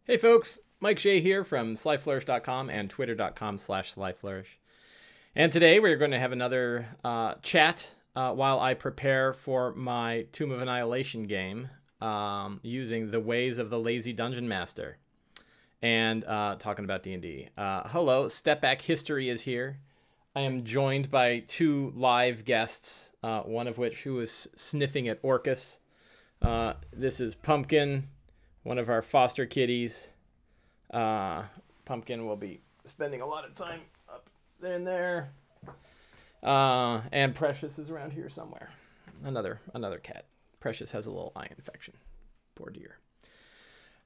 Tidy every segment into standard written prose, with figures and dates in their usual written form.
Hey folks, Mike Shea here from slyflourish.com and twitter.com/slyflourish. And today we're going to have another chat while I prepare for my Tomb of Annihilation game using the ways of the lazy dungeon master and talking about D&D. Hello, Step Back History is here. I am joined by two live guests, one of which who is sniffing at Orcus. This is Pumpkin, one of our foster kitties. Pumpkin will be spending a lot of time up there and there. And Precious is around here somewhere. Another cat. Precious has a little eye infection. Poor dear.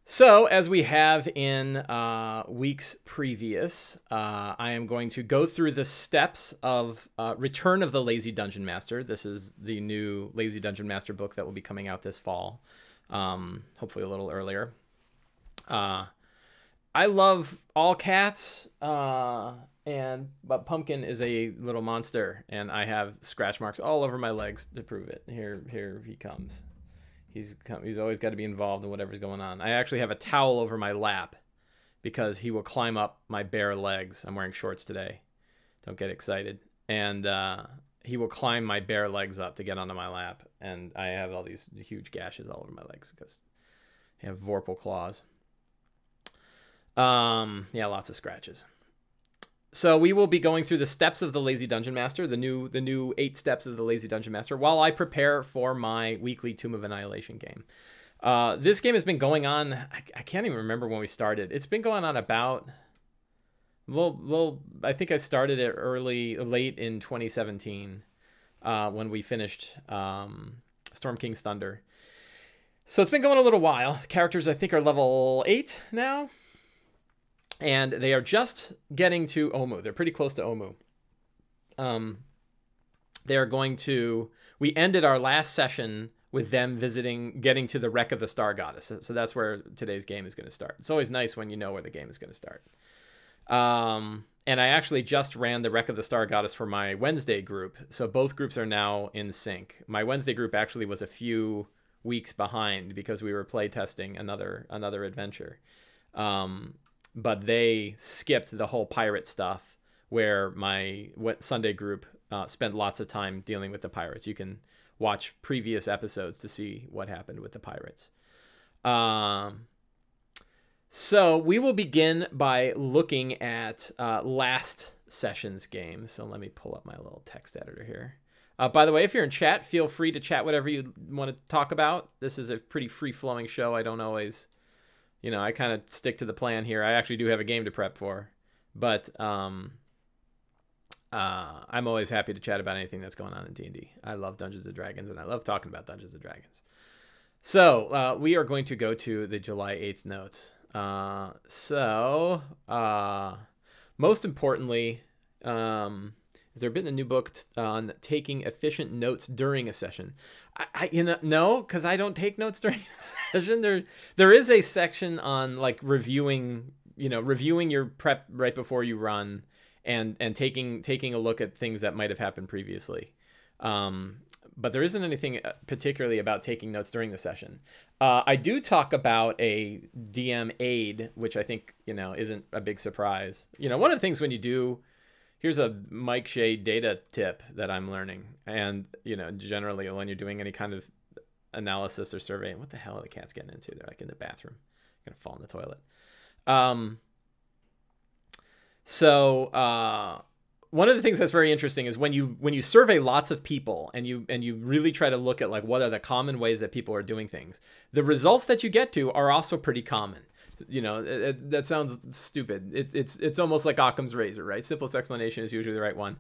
So, as we have in weeks previous, I am going to go through the steps of Return of the Lazy Dungeon Master. This is the new Lazy Dungeon Master book that will be coming out this fall. Hopefully a little earlier. I love all cats, but Pumpkin is a little monster, and I have scratch marks all over my legs to prove it. Here he comes. He's always got to be involved in whatever's going on. I actually have a towel over my lap because he will climb up my bare legs. I'm wearing shorts today. Don't get excited. And he will climb my bare legs up to get onto my lap, and I have all these huge gashes all over my legs because I have vorpal claws. Yeah, lots of scratches. So we will be going through the steps of the Lazy Dungeon Master, the new 8 steps of the Lazy Dungeon Master, while I prepare for my weekly Tomb of Annihilation game. This game has been going on. I can't even remember when we started. It's been going on about. I think I started it late in 2017, when we finished Storm King's Thunder. So it's been going a little while. Characters I think are level 8 now. And they are just getting to Omu. They're pretty close to Omu. We ended our last session with them getting to the wreck of the Star Goddess. So that's where today's game is going to start. It's always nice when you know where the game is going to start. And I actually just ran the wreck of the Star Goddess for my Wednesday group. So both groups are now in sync. My Wednesday group actually was a few weeks behind because we were playtesting another adventure. But they skipped the whole pirate stuff where my Sunday group spent lots of time dealing with the pirates. You can watch previous episodes to see what happened with the pirates. So we will begin by looking at last session's game. So let me pull up my little text editor here. By the way, if you're in chat, feel free to chat whatever you want to talk about. This is a pretty free-flowing show. I don't always... I kind of stick to the plan here. I actually do have a game to prep for, but I'm always happy to chat about anything that's going on in D&D. I love Dungeons & Dragons, and I love talking about Dungeons & Dragons. So we are going to go to the July 8th notes. Most importantly, has there been a new book on taking efficient notes during a session? No, because I don't take notes during a session. There is a section on like reviewing your prep right before you run and taking a look at things that might have happened previously. But there isn't anything particularly about taking notes during the session. I do talk about a DM aid, which I think, isn't a big surprise. One of the things when you do... Here's a Mike Shea data tip that I'm learning. And, generally when you're doing any kind of analysis or surveying, what the hell are the cats getting into? They're like in the bathroom. Going to fall in the toilet. One of the things that's very interesting is when you survey lots of people and you really try to look at like what are the common ways that people are doing things, the results that you get to are also pretty common. That sounds stupid. It's almost like Occam's razor, right? Simplest explanation is usually the right one.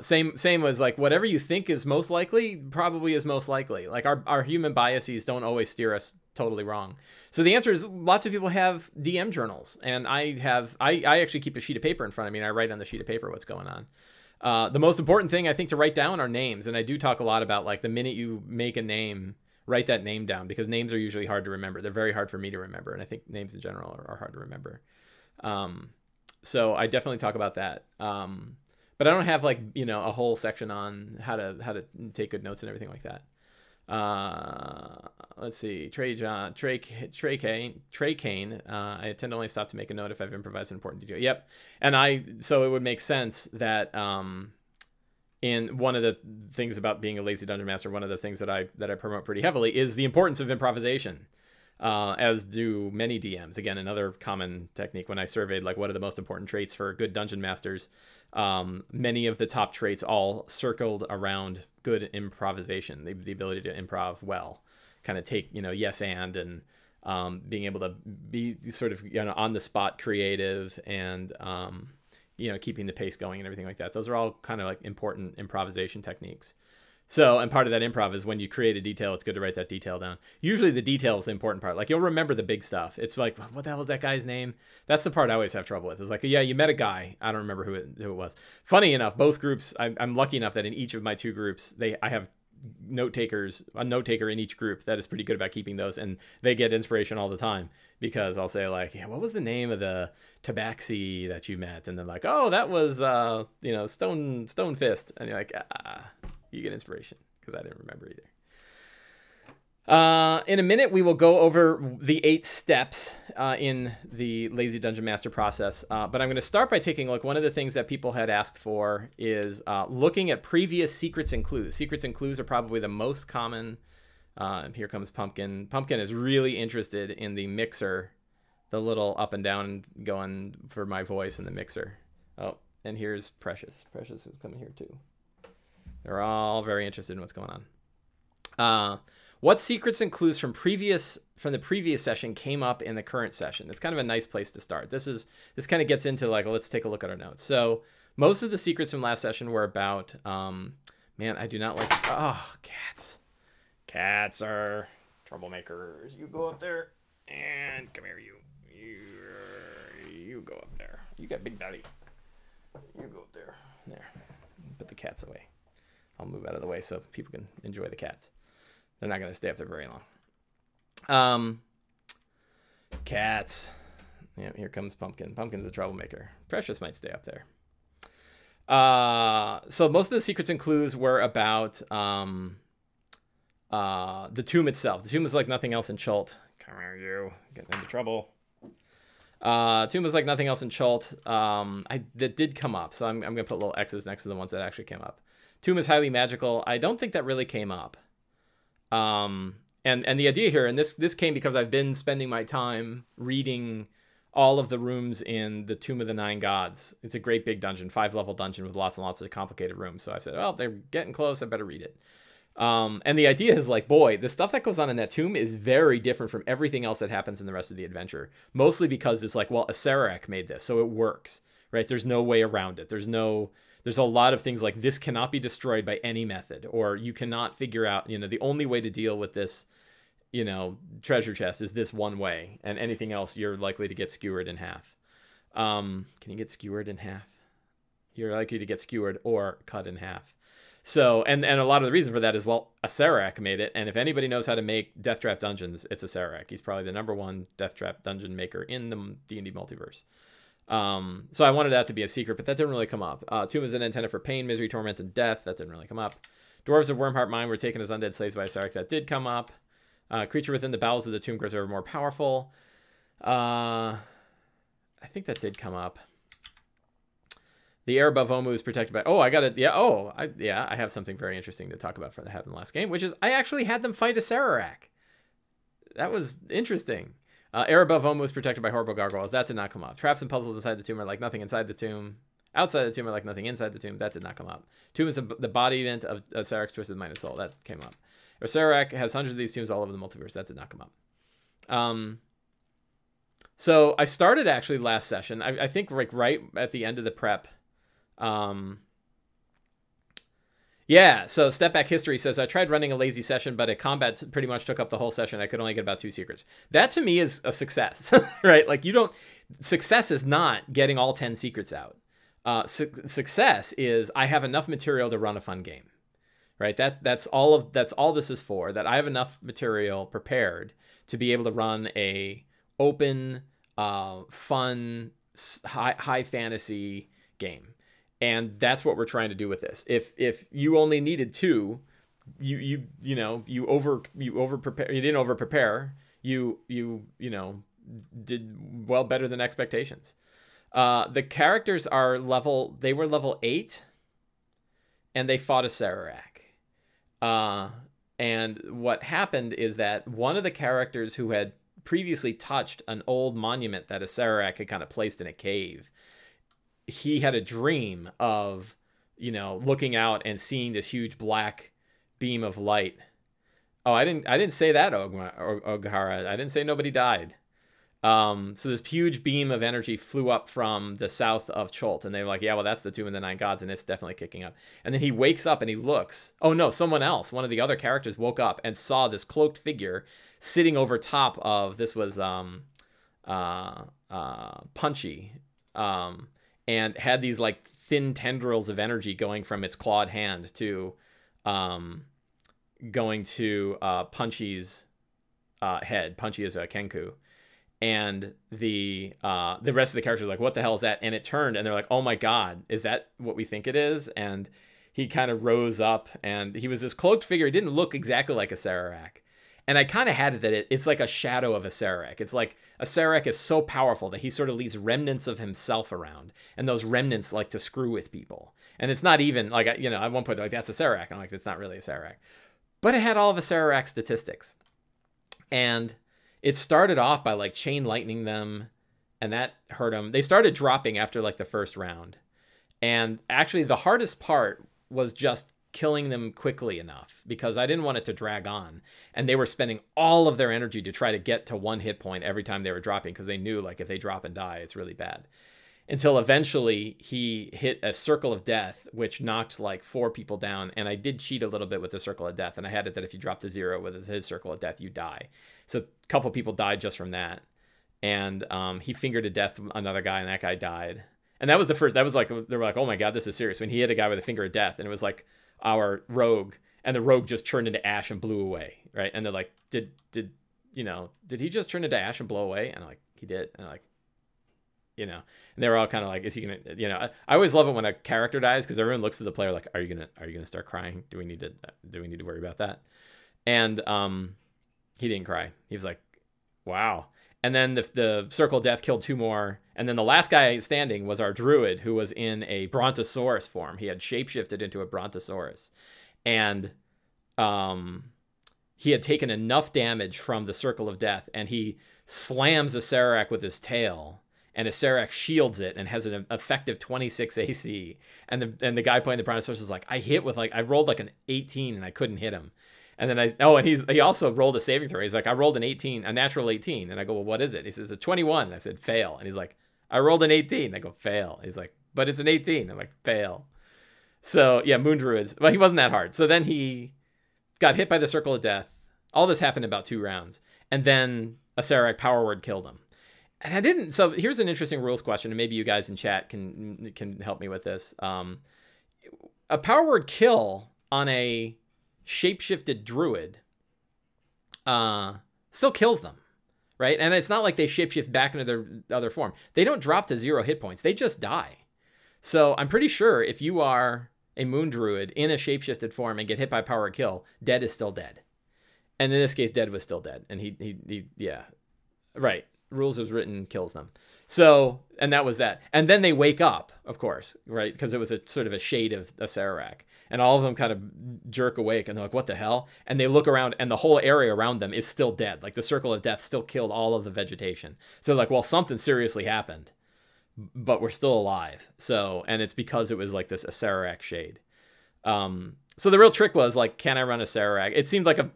Same as like whatever you think is most likely probably is most likely. Like our human biases don't always steer us totally wrong. So the answer is lots of people have DM journals, and I actually keep a sheet of paper in front of me and I write on the sheet of paper what's going on. The most important thing I think to write down are names, and I do talk a lot about like the minute you make a name, write that name down, because names are usually hard to remember. They're very hard for me to remember, and I think names in general are hard to remember. So I definitely talk about that. But I don't have like, a whole section on how to take good notes and everything like that. let's see. Trey Kane. I tend to only stop to make a note if I've improvised an important detail. Yep. And so it would make sense that in one of the things about being a lazy dungeon master, one of the things that I promote pretty heavily is the importance of improvisation. As do many DMs. Again, another common technique when I surveyed like what are the most important traits for good dungeon masters, many of the top traits all circled around good improvisation, the ability to improv well, kind of take, yes and being able to be sort of, on the spot creative and, keeping the pace going and everything like that. Those are all kind of like important improvisation techniques. So, and part of that improv is when you create a detail, it's good to write that detail down. Usually the detail is the important part. Like, you'll remember the big stuff. It's like, what the hell was that guy's name? That's the part I always have trouble with. It's like, yeah, you met a guy. I don't remember who it was. Funny enough, both groups, I'm lucky enough that in each of my two groups, I have a note taker in each group that is pretty good about keeping those, and they get inspiration all the time because I'll say like, yeah, what was the name of the Tabaxi that you met? And they're like, oh, that was, Stone Fist. And you're like, you get inspiration because I didn't remember either. In a minute, we will go over the 8 steps in the Lazy Dungeon Master process. But I'm going to start by taking a look. One of the things that people had asked for is looking at previous secrets and clues. Secrets and clues are probably the most common. Here comes Pumpkin. Pumpkin is really interested in the mixer, the little up and down going for my voice in the mixer. Oh, and here's Precious. Precious is coming here too. They're all very interested in what's going on. What secrets and clues from the previous session came up in the current session? It's kind of a nice place to start. This kind of gets into like, let's take a look at our notes. So most of the secrets from last session were about, man, I do not like, cats. Cats are troublemakers. You go up there and come here, you go up there. You got big belly. You go up there. There. Put the cats away. I'll move out of the way so people can enjoy the cats. They're not going to stay up there very long. Cats. Yeah, here comes Pumpkin. Pumpkin's a troublemaker. Precious might stay up there. So most of the secrets and clues were about the tomb itself. The tomb is like nothing else in Chult. Come here, you. Getting into trouble. Tomb is like nothing else in Chult. That did come up, so I'm going to put little X's next to the ones that actually came up. Tomb is highly magical. I don't think that really came up. And the idea here, and this came because I've been spending my time reading all of the rooms in the Tomb of the Nine Gods. It's a great big dungeon, 5-level dungeon with lots and lots of complicated rooms. So I said, well, they're getting close. I better read it. And the idea is like, boy, the stuff that goes on in that tomb is very different from everything else that happens in the rest of the adventure. Mostly because it's like, well, Acererak made this, so it works, right? There's no way around it. There's a lot of things like this cannot be destroyed by any method, or you cannot figure out, the only way to deal with this, treasure chest is this one way, and anything else you're likely to get skewered in half. Can you get skewered in half? You're likely to get skewered or cut in half. So, and a lot of the reason for that is, well, Acererak made it, and if anybody knows how to make Death Trap dungeons, it's Acererak. He's probably the #1 Death Trap dungeon maker in the D&D multiverse. So I wanted that to be a secret, but that didn't really come up. Tomb is intended for pain, misery, torment, and death. That didn't really come up. Dwarves of Wormheart Mine were taken as undead slaves by Acererak. That did come up. Creature within the bowels of the tomb grows ever more powerful. I think that did come up. The air above Omu is protected by... Oh, I got it. Yeah. Oh, I have something very interesting to talk about for the happened last game, which is I actually had them fight Acererak. That was interesting. Air above Omu is protected by horrible gargoyles. That did not come up. Traps and puzzles inside the tomb are like nothing inside the tomb. Outside the tomb are like nothing inside the tomb. That did not come up. Tomb is the embodiment of Acerek's twisted mind and soul. That came up. Acererak has hundreds of these tombs all over the multiverse. That did not come up. So I started actually last session. I think like right at the end of the prep. Yeah, so Step Back History says, I tried running a lazy session, but a combat pretty much took up the whole session. I could only get about 2 secrets. That to me is a success, right? Like success is not getting all 10 secrets out. Success is I have enough material to run a fun game, right? That's all this is for, that I have enough material prepared to be able to run a open, fun, high fantasy game. And that's what we're trying to do with this. If you only needed 2, over prepare. You didn't over prepare. You did well, better than expectations. The characters are they were level 8, and they fought a Sararak. And what happened is that one of the characters who had previously touched an old monument that a Sararak had kind of placed in a cave, he had a dream of, looking out and seeing this huge black beam of light. Oh, I didn't say that, Oghara. I didn't say nobody died. So this huge beam of energy flew up from the south of Chult, and they were like, yeah, well, that's the Tomb of the Nine Gods, and it's definitely kicking up. And then he wakes up and he looks. Oh no, someone else, one of the other characters, woke up and saw this cloaked figure sitting over top of, this was Punchy, and had these like thin tendrils of energy going from its clawed hand to going to Punchy's head. Punchy is a Kenku. And the rest of the characters are like, what the hell is that? And it turned, and they're like, oh my god, is that what we think it is? And he kind of rose up, and he was this cloaked figure. It didn't look exactly like a Sararak. And I kind of had it that it's like a shadow of a Sararak. It's like a Sararak is so powerful that he sort of leaves remnants of himself around. And those remnants like to screw with people. And it's not even, like, at one point, they're like, that's a Sararak. And I'm like, that's not really a Sararak. But it had all of a Sararak statistics. And it started off by like chain lightning them, and that hurt them. They started dropping after like the first round. And actually the hardest part was just killing them quickly enough, because I didn't want it to drag on. And they were spending all of their energy to try to get to 1 hit point every time they were dropping, because they knew like if they drop and die, it's really bad. Until eventually he hit a circle of death, which knocked like 4 people down. And I did cheat a little bit with the circle of death. And I had it that if you drop to 0 with his circle of death, you die. So a couple people died just from that. And he fingered to death another guy, and that guy died. And that was the first, that was like, they were like, oh my God, this is serious. When he hit a guy with a finger of death, and it was like our rogue, and the rogue just turned into ash and blew away. Right. And they're like, did he just turn into ash and blow away? And I'm like, he did. And I'm like, and they were all kind of like, is he gonna, I always love it when a character dies, because everyone looks at the player like, are you gonna start crying? Do we need to worry about that? And he didn't cry. He was like, wow. And then the circle of death killed 2 more, and then the last guy standing was our druid, who was in a brontosaurus form. He had shapeshifted into a brontosaurus, and he had taken enough damage from the circle of death, and he slams a Sararak with his tail. And a Sararak shields it and has an effective 26 AC. And the guy playing the Brontosaurus is like, I rolled like an 18 and I couldn't hit him. And then he also rolled a saving throw. He's like, I rolled a natural 18. And I go, well, what is it? He says, a 21. And I said, fail. And he's like, I rolled an 18. I go, fail. He's like, but it's an 18. I'm like, fail. So yeah, Moon Druids. Well, he wasn't that hard. So then he got hit by the Circle of Death. All this happened in about 2 rounds. And then a Sararak Power Word killed him. And I didn't. So here's an interesting rules question, and maybe you guys in chat can help me with this. A Power Word kill on a shapeshifted druid still kills them, right? And it's not like they shapeshift back into their other form. They don't drop to 0 hit points. They just die. So I'm pretty sure if you are a moon druid in a shapeshifted form and get hit by Power Word kill, dead is still dead. And in this case, dead was still dead. And he yeah, right. Rules as written kills them. So, and that was that. And then they wake up, of course, right? Because it was a sort of a shade of a Sararak. And all of them kind of jerk awake, and they're like, what the hell? And they look around, and the whole area around them is still dead. Like the Circle of Death still killed all of the vegetation. So like, well, something seriously happened, but we're still alive. So, and it's because it was like this a Sararak shade. So the real trick was like, can I run a Sararak? It seemed like a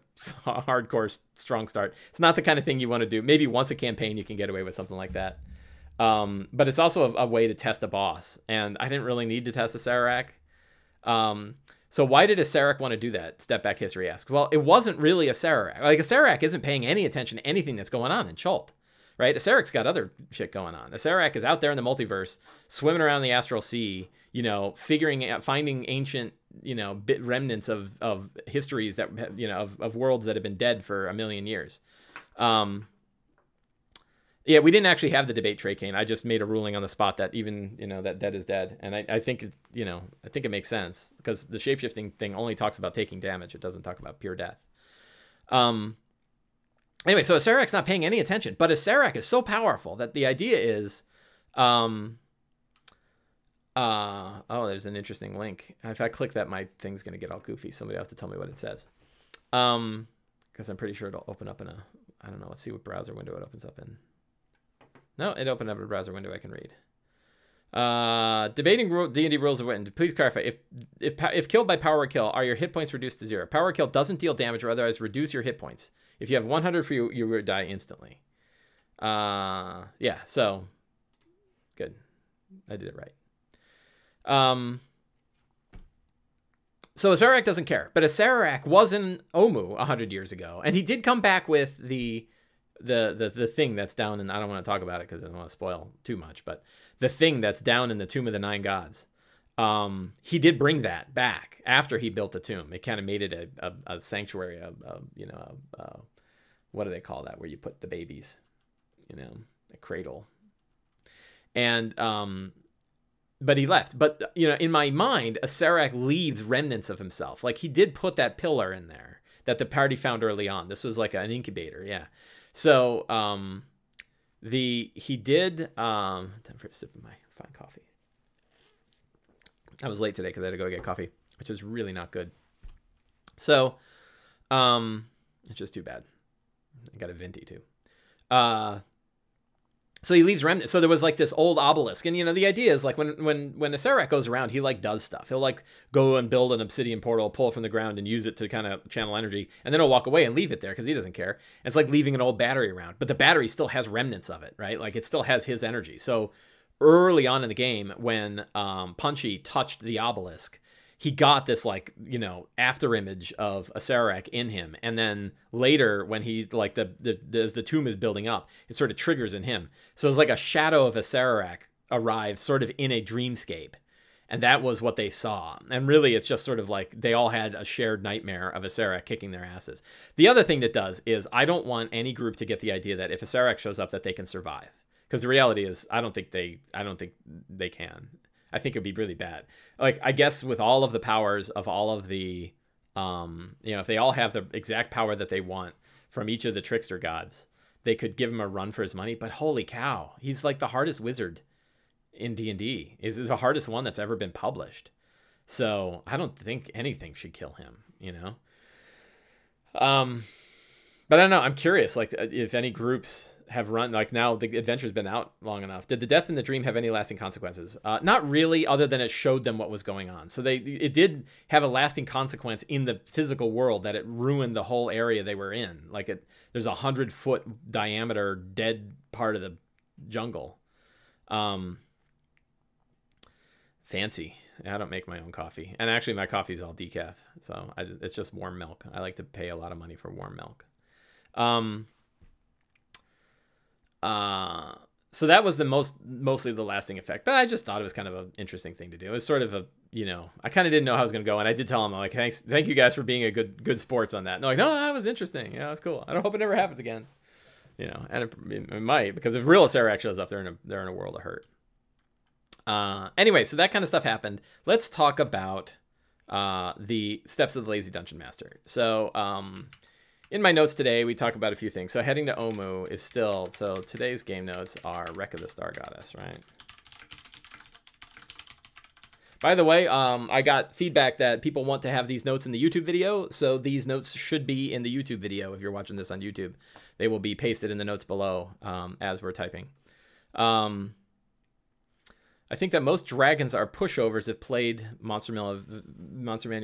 hardcore strong start. It's not the kind of thing you want to do. Maybe once a campaign you can get away with something like that. But it's also a way to test a boss. And I didn't really need to test a Sararak. So why did a Sararak want to do that? Step Back History asks. Well, it wasn't really a Sararak. Like a Sararak isn't paying any attention to anything that's going on in Chult. Right? A Sarak's got other shit going on. A Sararak is out there in the multiverse, swimming around the astral sea, figuring out, finding ancient, bit remnants of histories that, of worlds that have been dead for 1 million years. Yeah, we didn't actually have the debate, Trey Kane. I just made a ruling on the spot that even, that dead is dead. And I think, I think it makes sense because the shapeshifting thing only talks about taking damage. It doesn't talk about pure death. Anyway, so Acerak's not paying any attention, but Acerak is so powerful that the idea is, oh, there's an interesting link. If I click that, my thing's going to get all goofy. Somebody will have to tell me what it says. Because I'm pretty sure it'll open up in a, I don't know, let's see what browser window it opens up in. No, it opened up a browser window I can read. Debating D&D rules of wit. Please clarify. If killed by power kill, are your hit points reduced to 0? Power kill doesn't deal damage or otherwise reduce your hit points. If you have 100 for you, you will die instantly. Yeah, so good. I did it right. So Acerak doesn't care, but Acerak was in Omu 100 years ago, and he did come back with the thing that's down in, I don't want to talk about it because I don't want to spoil too much, but the thing that's down in the Tomb of the Nine Gods, he did bring that back after he built the tomb. It kind of made it a sanctuary, what do they call that, where you put the babies, a cradle. And but he left. But in my mind, Acerak leaves remnants of himself. Like, he did put that pillar in there that the party found early on. This was like an incubator, yeah. So he did time for a sip of my fine coffee. I was late today because I had to go get coffee, which is really not good. So it's just too bad. I got a venti too. So he leaves remnants. So there was like this old obelisk. And, the idea is like when Acerak goes around, he like does stuff. He'll like go and build an obsidian portal, pull it from the ground and use it to kind of channel energy. And then he'll walk away and leave it there because he doesn't care. And it's like leaving an old battery around. But the battery still has remnants of it, right? Like it still has his energy. So early on in the game, when Punchy touched the obelisk, he got this like, after image of Acerak in him. And then later when he's like as the tomb is building up, it sort of triggers in him. So it's like a shadow of Acerak arrives sort of in a dreamscape. And that was what they saw. And really it's just sort of like they all had a shared nightmare of Acerak kicking their asses. The other thing that does is I don't want any group to get the idea that if Acerak shows up that they can survive. Because the reality is I don't think they can. I think it'd be really bad. Like, I guess with all of the powers of all of the, if they all have the exact power that they want from each of the trickster gods, they could give him a run for his money. But holy cow, he's like the hardest wizard in D&D. He's the hardest one that's ever been published. So I don't think anything should kill him, But I don't know. I'm curious, like, if any groups have run, like, now the adventure's been out long enough. Did the death in the dream have any lasting consequences? Not really, other than it showed them what was going on. So it did have a lasting consequence in the physical world that it ruined the whole area they were in. Like, there's 100-foot diameter dead part of the jungle. Fancy. I don't make my own coffee. And actually, my coffee's all decaf. So it's just warm milk. I like to pay a lot of money for warm milk. So that was mostly the lasting effect, but I just thought it was kind of an interesting thing to do. It was sort of a, I kind of didn't know how I was going to go. And I did tell him, I'm like, thank you guys for being a good sports on that. And they're like, no, that was interesting. Yeah, that's cool. I don't hope it never happens again. And it might, because if real Acerak shows up, they're in a world of hurt. Anyway, so that kind of stuff happened. Let's talk about, the steps of the Lazy Dungeon Master. So, in my notes today, we talk about a few things. So heading to Omu is still, so today's game notes are Wreck of the Star Goddess, right? By the way, I got feedback that people want to have these notes in the YouTube video. So these notes should be in the YouTube video. If you're watching this on YouTube, they will be pasted in the notes below as we're typing. I think that most dragons are pushovers if played Monster Manual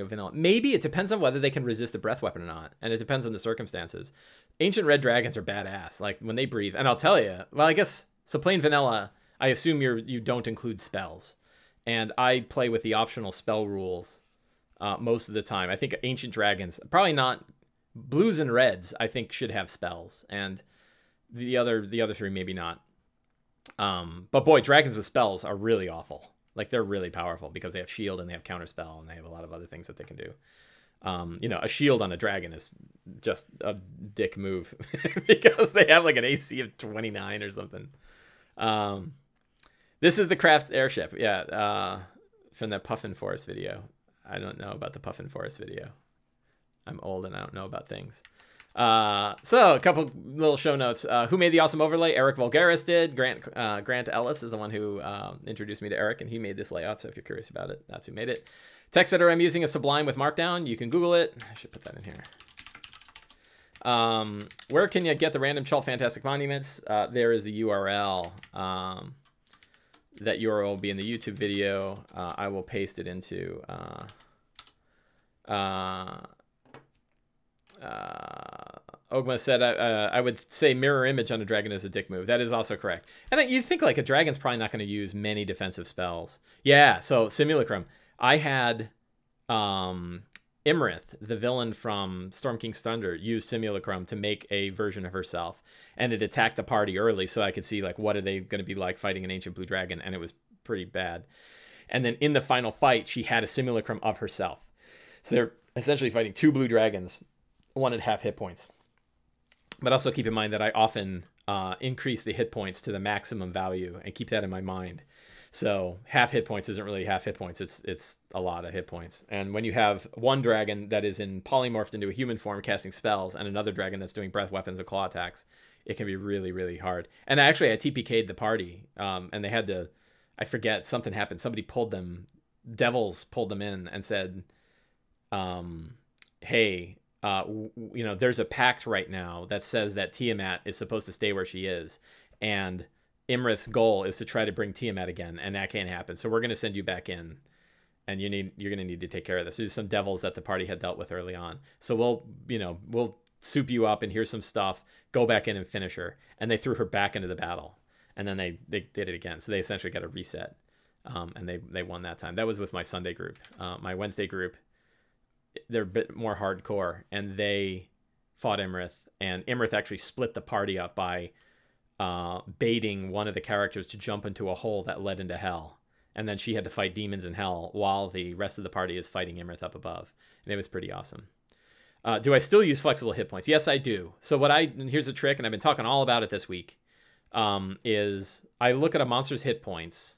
Vanilla. Maybe it depends on whether they can resist a breath weapon or not. And it depends on the circumstances. Ancient red dragons are badass. Like when they breathe. And I'll tell you, well, I guess, so plain vanilla, I assume you don't include spells. And I play with the optional spell rules most of the time. I think ancient dragons, probably not blues and reds, I think should have spells. And the other three, maybe not. But boy, dragons with spells are really awful. Like they're really powerful because they have shield and they have counterspell and they have a lot of other things that they can do. You know, a shield on a dragon is just a dick move because they have like an AC of 29 or something. This is the craft airship. Yeah. From that Puffin Forest video. I don't know about the Puffin Forest video. I'm old and I don't know about things. So a couple little show notes. Who made the awesome overlay? Eric Vulgaris did. Grant Ellis is the one who introduced me to Eric, and he made this layout. So if you're curious about it, that's who made it. Text editor I'm using is Sublime with Markdown. You can Google it. I should put that in here. Where can you get the random Chult Fantastic Monuments? There is the URL. That URL will be in the YouTube video. I will paste it into Ogma said I would say mirror image on a dragon is a dick move. That is also correct. And you think like a dragon's probably not going to use many defensive spells. Yeah, so Simulacrum. I had Imrith, the villain from Storm King's Thunder, use Simulacrum to make a version of herself. And it attacked the party early so I could see like what are they going to be like fighting an ancient blue dragon, and it was pretty bad. And then in the final fight, she had a Simulacrum of herself. So they're essentially fighting two blue dragons, one at half hit points. But also keep in mind that I often increase the hit points to the maximum value and keep that in my mind. So half hit points isn't really half hit points. It's a lot of hit points. And when you have one dragon that is in polymorphed into a human form casting spells and another dragon that's doing breath weapons and claw attacks, it can be really, really hard. And actually I TPK'd the party and they had to, I forget, something happened. Somebody pulled them, devils pulled them in and said, hey, you know, there's a pact right now that says that Tiamat is supposed to stay where she is. And Imrith's goal is to try to bring Tiamat again, and that can't happen. So we're going to send you back in, and you're going to need to take care of this. There's some devils that the party had dealt with early on. So we'll soup you up, and here's some stuff. Go back in and finish her. And they threw her back into the battle, and then they did it again. So they essentially got a reset, and they won that time. That was with my Sunday group. My Wednesday group, they're a bit more hardcore, and they fought Imrith, and Imrith actually split the party up by baiting one of the characters to jump into a hole that led into hell. And then she had to fight demons in hell while the rest of the party is fighting Imrith up above. And it was pretty awesome. Do I still use flexible hit points? Yes, I do. So here's a trick, and I've been talking all about it this week, is I look at a monster's hit points.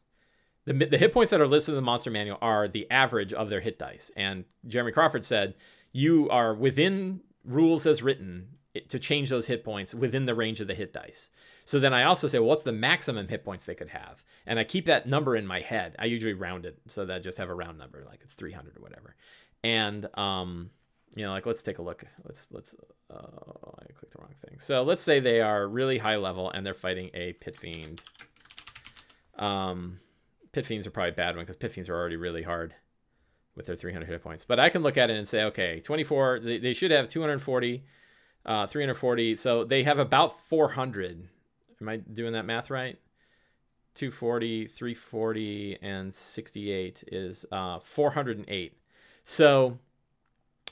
The hit points that are listed in the monster manual are the average of their hit dice. And Jeremy Crawford said, you are within rules as written to change those hit points within the range of the hit dice. So then I also say, well, what's the maximum hit points they could have? And I keep that number in my head. I usually round it so that I just have a round number, like it's 300 or whatever. And, like, let's take a look. I clicked the wrong thing. So let's say they are really high level and they're fighting a Pit Fiend. Pit Fiends are probably a bad one because Pit Fiends are already really hard with their 300 hit points. But I can look at it and say, okay, 24, they should have 240, 340. So they have about 400. Am I doing that math right? 240, 340, and 68 is 408. So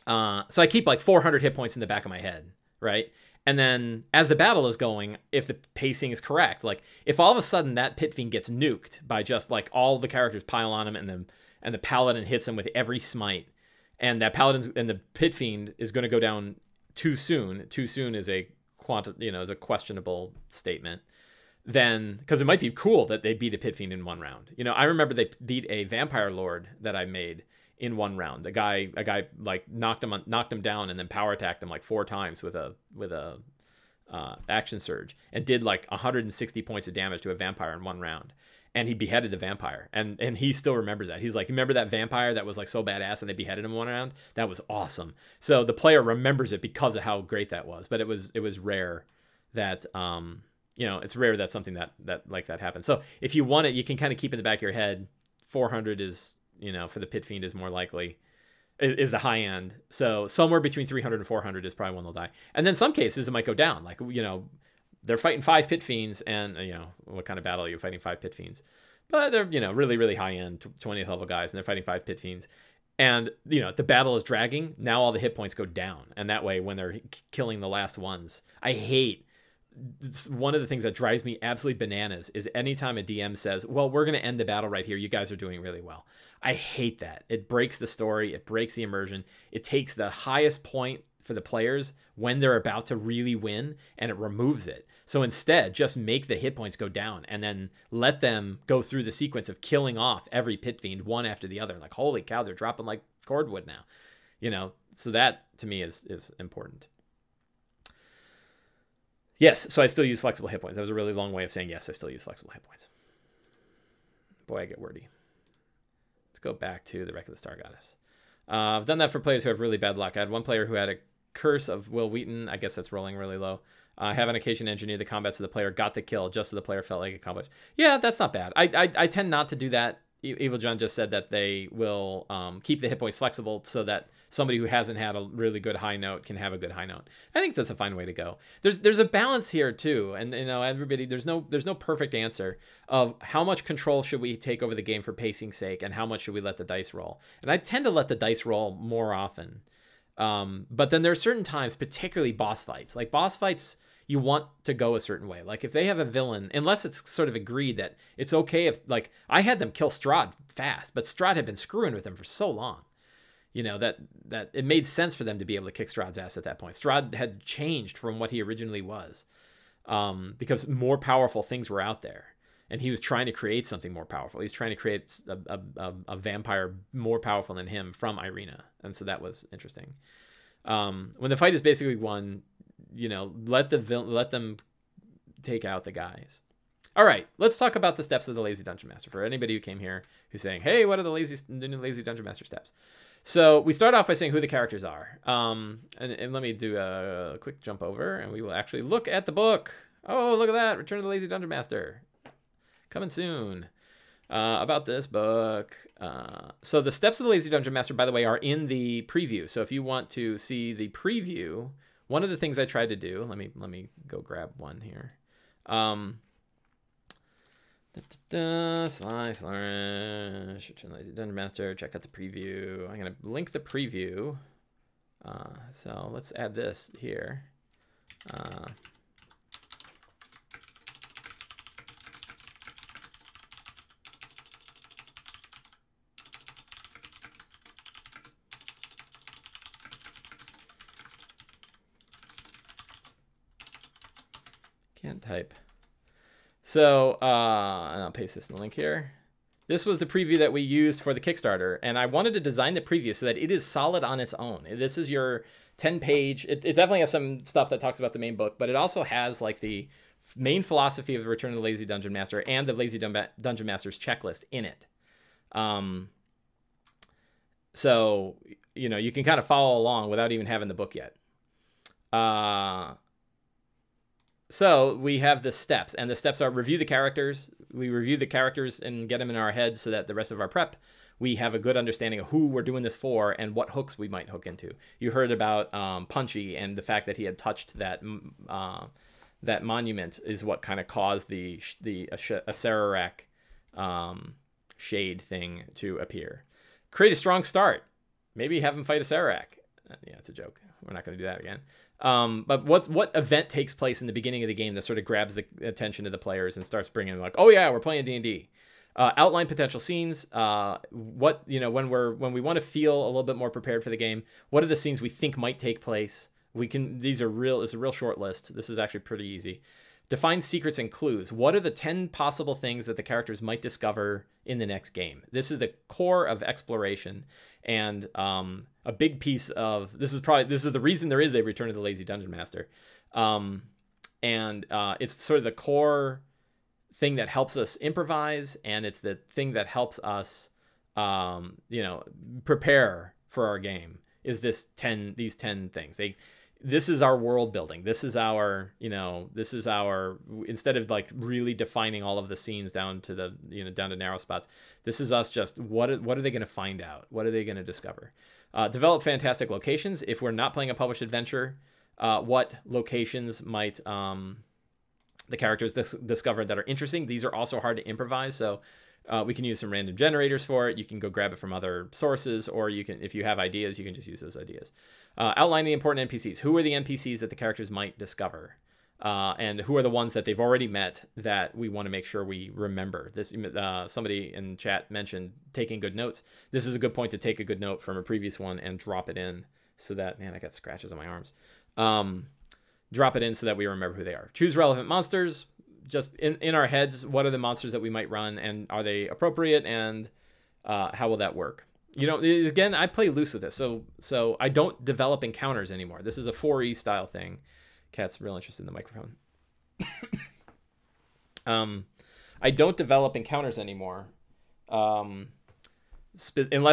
I keep like 400 hit points in the back of my head, right? And then as the battle is going, if the pacing is correct, like if all of a sudden that Pit Fiend gets nuked by just like all the characters pile on him and the Paladin hits him with every smite, and that Paladin and the Pit Fiend is going to go down too soon. Too soon is a is a questionable statement. Then, because it might be cool that they beat a Pit Fiend in one round. I remember they beat a Vampire Lord that I made in one round. A guy like knocked him down and then power attacked him like 4 times with a action surge and did like 160 points of damage to a vampire in one round. And he beheaded the vampire, and he still remembers that. He's like, remember that vampire that was like so badass and they beheaded him in one round? That was awesome. So the player remembers it because of how great that was. But it was rare that it's rare that something that like that happens. So if you want it, you can kind of keep in the back of your head, 400 is, for the Pit Fiend is more likely, is the high end. So somewhere between 300 and 400 is probably when they'll die. And then some cases it might go down. Like, they're fighting 5 Pit Fiends, and, what kind of battle are you fighting 5 Pit Fiends? But they're, really, really high end, 20th level guys, and they're fighting 5 Pit Fiends. And, the battle is dragging. Now all the hit points go down. And that way, when they're killing the last ones, I hate one of the things that drives me absolutely bananas is anytime a DM says, well, we're going to end the battle right here. You guys are doing really well. I hate that. It breaks the story. It breaks the immersion. It takes the highest point for the players when they're about to really win, and it removes it. So instead, just make the hit points go down and then let them go through the sequence of killing off every pit fiend one after the other. Like, holy cow, they're dropping like cordwood now. You know, so that to me is important. Yes, so I still use flexible hit points. That was a really long way of saying yes, I still use flexible hit points. Boy, I get wordy. Let's go back to the Wreck of the Star Goddess. I've done that for players who have really bad luck. I had one player who had a curse of Will Wheaton. I guess that's rolling really low. I have on occasion engineered the combat so the player got the kill just so the player felt like it accomplished. Yeah, that's not bad. I tend not to do that. Evil John just said that they will keep the hit points flexible so that somebody who hasn't had a really good high note can have a good high note. I think that's a fine way to go. There's a balance here too, and you know, everybody, there's no perfect answer of how much control should we take over the game for pacing's sake, and how much should we let the dice roll. And I tend to let the dice roll more often, but then there are certain times, particularly boss fights. Like boss fights, you want to go a certain way. Like if they have a villain, unless it's sort of agreed that it's okay if, like, I had them kill Strahd fast, but Strahd had been screwing with them for so long, you know, that it made sense for them to be able to kick Strahd's ass at that point. Strahd had changed from what he originally was, because more powerful things were out there, and he was trying to create something more powerful. He's trying to create a vampire more powerful than him from Irina, and so that was interesting. When the fight is basically won, you know, let them take out the guys. All right, let's talk about the steps of the Lazy Dungeon Master. For anybody who came here who's saying, hey, what are the new Lazy Dungeon Master steps? So we start off by saying who the characters are. And let me do a quick jump over, and we will actually look at the book. Oh, look at that. Return of the Lazy Dungeon Master. Coming soon. About this book. So the steps of the Lazy Dungeon Master, by the way, are in the preview. So if you want to see the preview, one of the things I tried to do, let me go grab one here. Sly Flourish, Return Lazy Dungeon Master, check out the preview. I'm gonna link the preview. So let's add this here. Can't type. So, and I'll paste this in the link here. This was the preview that we used for the Kickstarter, and I wanted to design the preview so that it is solid on its own. This is your 10-page. It definitely has some stuff that talks about the main book, but it also has like the main philosophy of the Return of the Lazy Dungeon Master and the Lazy Dungeon Master's checklist in it. So, you know, you can kind of follow along without even having the book yet. So we have the steps, and the steps are review the characters. We review the characters and get them in our heads so that the rest of our prep, we have a good understanding of who we're doing this for and what hooks we might hook into. You heard about Punchy and the fact that he had touched that that monument is what kind of caused the Acererak shade thing to appear. Create a strong start. Maybe have him fight Acererak. Yeah, it's a joke. We're not going to do that again. But what event takes place in the beginning of the game that sort of grabs the attention of the players and starts bringing them like, oh yeah, we're playing D&D. Outline potential scenes. What, you know, when we want to feel a little bit more prepared for the game, what are the scenes we think might take place? It's a real short list. This is actually pretty easy. Define secrets and clues. What are the 10 possible things that the characters might discover in the next game? This is the core of exploration, and a big piece of this is the reason there is a Return of the Lazy Dungeon Master, and it's sort of the core thing that helps us improvise, and it's the thing that helps us, you know, prepare for our game. Is these 10 things? This is our world building. This is our, you know, instead of like really defining all of the scenes down to the, you know, down to narrow spots, this is us just, what are they going to find out? What are they going to discover? Develop fantastic locations. If we're not playing a published adventure, what locations might the characters discover that are interesting? These are also hard to improvise, so we can use some random generators for it. You can go grab it from other sources, or you can, if you have ideas, you can just use those ideas. Outline the important NPCs. Who are the NPCs that the characters might discover? and who are the ones that they've already met that we want to make sure we remember. This somebody in chat mentioned taking good notes. This is a good point to take a good note from a previous one and drop it in so that, man, I got scratches on my arms. Drop it in so that we remember who they are. Choose relevant monsters. Just in our heads, what are the monsters that we might run, and are they appropriate, and how will that work? You know, again, I play loose with this, so I don't develop encounters anymore. This is a 4E style thing. Cat's real interested in the microphone. I don't develop encounters anymore, unless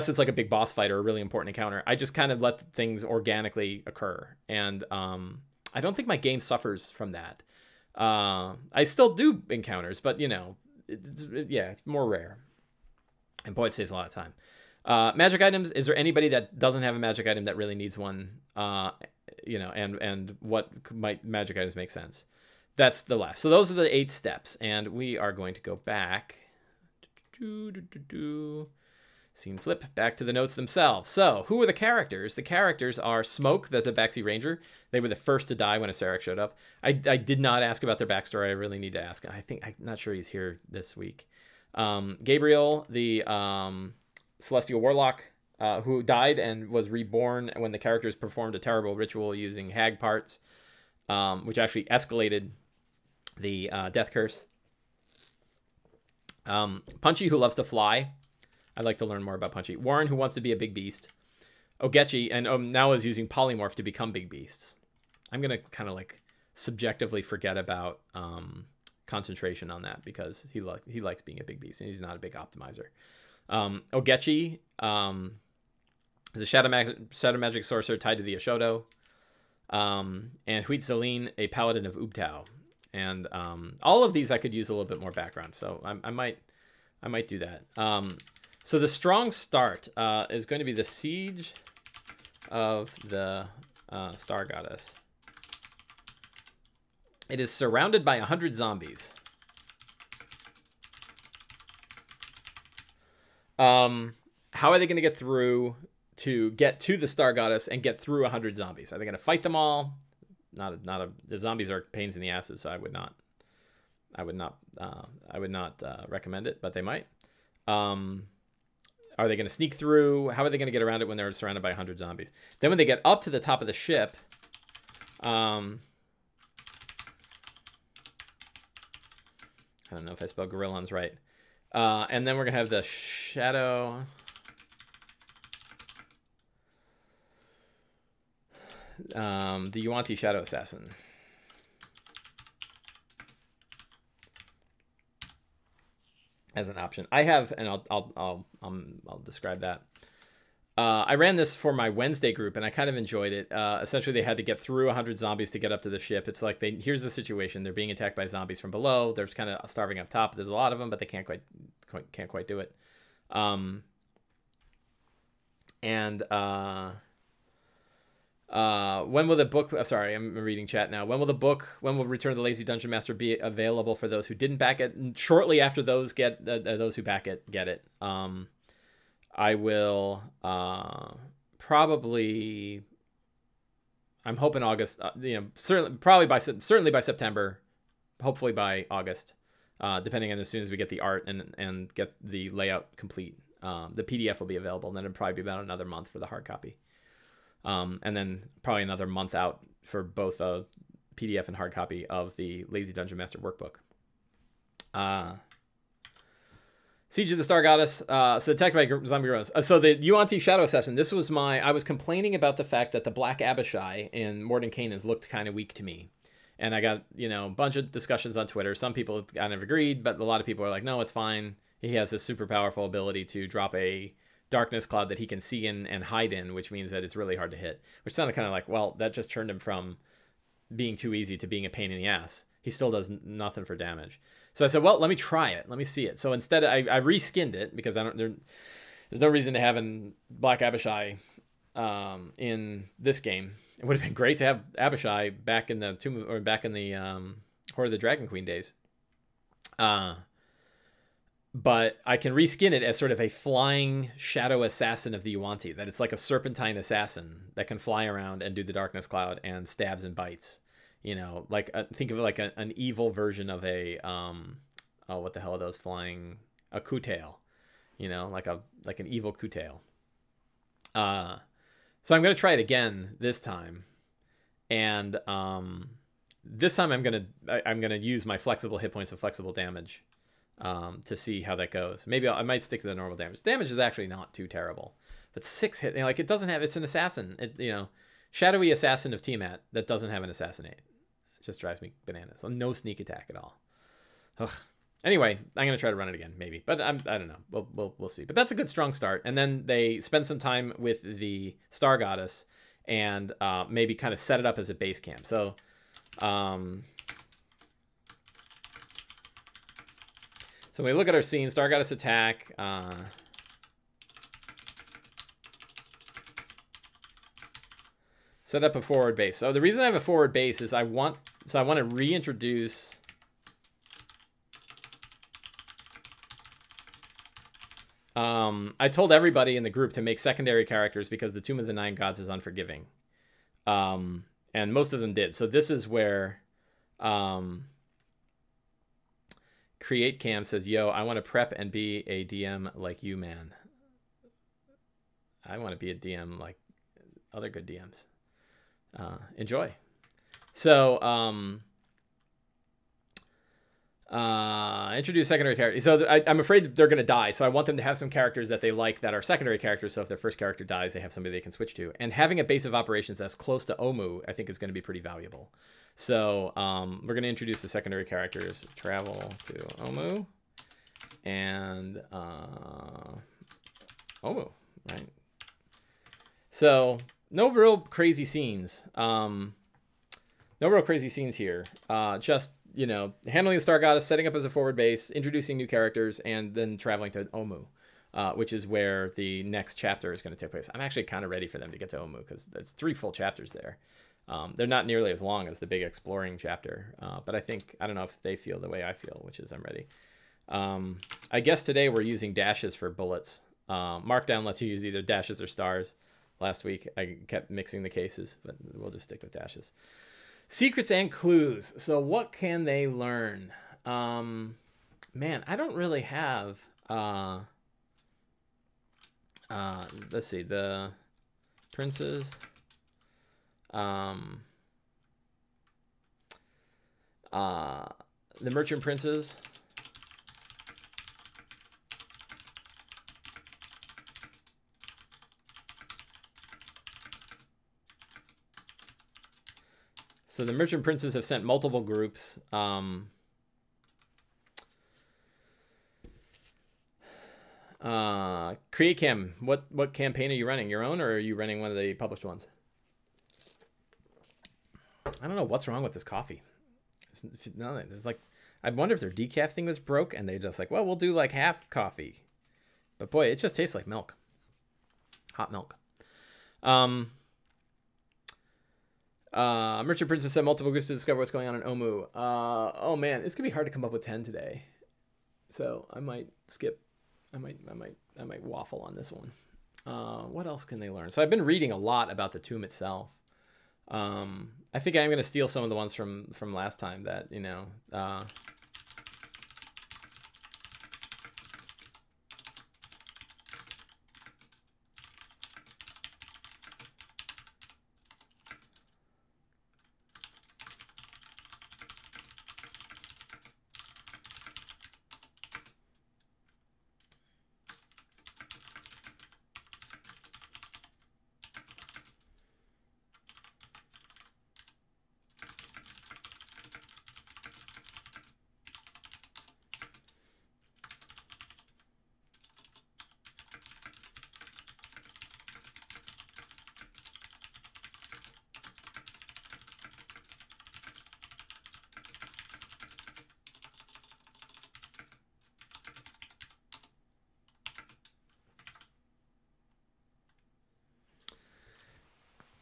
it's like a big boss fight or a really important encounter. I just kind of let things organically occur, and I don't think my game suffers from that. I still do encounters, but you know, it's more rare. And boy, it saves a lot of time. Magic items. Is there anybody that doesn't have a magic item that really needs one? You know, and what might magic items make sense? That's the last. So those are the 8 steps, and we are going to go back. Scene flip back to the notes themselves. So who are the characters? The characters are Smoke, the Tabaxi Ranger. They were the first to die when a Sarek showed up. I did not ask about their backstory. I really need to ask. I'm not sure he's here this week. Gabriel, the Celestial Warlock, who died and was reborn when the characters performed a terrible ritual using hag parts, which actually escalated the death curse. Punchy, who loves to fly. I'd like to learn more about Punchy. Warryn, who wants to be a big beast. Ogechi, and now is using polymorph to become big beasts. I'm going to kind of like subjectively forget about concentration on that because he likes being a big beast and he's not a big optimizer. Ogechi is a shadow magic sorcerer tied to the Eshowdow. And Huitzillin, a Paladin of Ubtao. And all of these I could use a little bit more background, so I might do that. So the strong start is going to be the Siege of the Star Goddess. It is surrounded by 100 zombies. How are they going to get through to get to the Star Goddess and get through 100 zombies? Are they going to fight them all? The zombies are pains in the asses, so I would not recommend it, but they might. Are they going to sneak through? How are they going to get around it when they're surrounded by 100 zombies? Then when they get up to the top of the ship, I don't know if I spelled Gorillons right. And then we're going to have the Shadow. The Yuan-Ti Shadow Assassin. As an option. I have, and I'll describe that. I ran this for my Wednesday group, and I kind of enjoyed it. Essentially, they had to get through 100 zombies to get up to the ship. It's like here's the situation: they're being attacked by zombies from below. They're kind of starving up top. There's a lot of them, but they can't quite do it. When will the book? Sorry, I'm reading chat now. When will Return of the Lazy Dungeon Master be available for those who didn't back it? And shortly after those those who back it get it. I will probably. I'm hoping August. Certainly by September, hopefully by August, depending on as soon as we get the art and get the layout complete. The PDF will be available, and then it'll probably be about another month for the hard copy. And then probably another month out for both a PDF and hard copy of the Lazy Dungeon Master workbook. Siege of the Star Goddess. So attacked by zombie gorillas. So the Yuan-Ti Shadow Assassin. This was I was complaining about the fact that the Black Abishai in Mordenkainen's looked kind of weak to me. And I got, a bunch of discussions on Twitter. Some people kind of agreed, but a lot of people are like, no, it's fine. He has this super powerful ability to drop a darkness cloud that he can see in and hide in, which means that it's really hard to hit. Which sounded kind of like, well, that just turned him from being too easy to being a pain in the ass. He still does nothing for damage. So I said, well, let me try it. Let me see it. So instead, I reskinned it because there's no reason to have a Black Abishai in this game. It would have been great to have Abishai back in the Horde of the Dragon Queen days. But I can reskin it as sort of a flying shadow assassin of the Yuan-Ti, that it's like a serpentine assassin that can fly around and do the darkness cloud and stabs and bites. you know, like think of it like an evil version of a oh, what the hell are those flying? A Kutail, you know, like an evil Kutail. So I'm gonna try it again this time, and this time I'm gonna use my flexible hit points of flexible damage to see how that goes. Maybe I might stick to the normal damage. Damage is actually not too terrible, but 6 hit, you know, like it doesn't have. It's an assassin. You know, shadowy assassin of Tiamat that doesn't have an assassinate. It just drives me bananas. So no sneak attack at all. Ugh. Anyway, I'm gonna try to run it again, maybe, but I don't know. We'll see. But that's a good strong start. And then they spend some time with the Star Goddess and maybe kind of set it up as a base camp. So, so when we look at our scene, Star Goddess attack. Set up a forward base. So the reason I have a forward base is I want to reintroduce. I told everybody in the group to make secondary characters because the Tomb of the Nine Gods is unforgiving. And most of them did. So this is where Create Cam says, yo, I want to prep and be a DM like you, man. I want to be a DM like other good DMs. Enjoy. So, introduce secondary characters. So I'm afraid that they're going to die. So I want them to have some characters that they like that are secondary characters. So if their first character dies, they have somebody they can switch to. And having a base of operations that's close to Omu, I think is going to be pretty valuable. So we're going to introduce the secondary characters. Travel to Omu. And Omu, right? So no real crazy scenes. No real crazy scenes here. Just, you know, handling the Star Goddess, setting up as a forward base, introducing new characters, and then traveling to Omu, which is where the next chapter is going to take place. I'm actually kind of ready for them to get to Omu because there's 3 full chapters there. They're not nearly as long as the big exploring chapter, but I don't know if they feel the way I feel, which is I'm ready. I guess today we're using dashes for bullets. Markdown lets you use either dashes or stars. Last week I kept mixing the cases, but we'll just stick with dashes. Secrets and clues. So what can they learn? Man, I don't really have... let's see. The princes. The merchant princes. So the merchant princes have sent multiple groups. Create Cam, what campaign are you running? Your own, or are you running one of the published ones? I don't know what's wrong with this coffee. No, there's like, I wonder if their decaf thing was broke and they just like, well, we'll do like half coffee. But boy, it just tastes like milk. Hot milk. Merchant Princess said multiple groups to discover what's going on in Omu. Oh man, it's gonna be hard to come up with 10 today. So I might skip. I might waffle on this one. What else can they learn? So I've been reading a lot about the tomb itself. I think I'm gonna steal some of the ones from last time that, you know,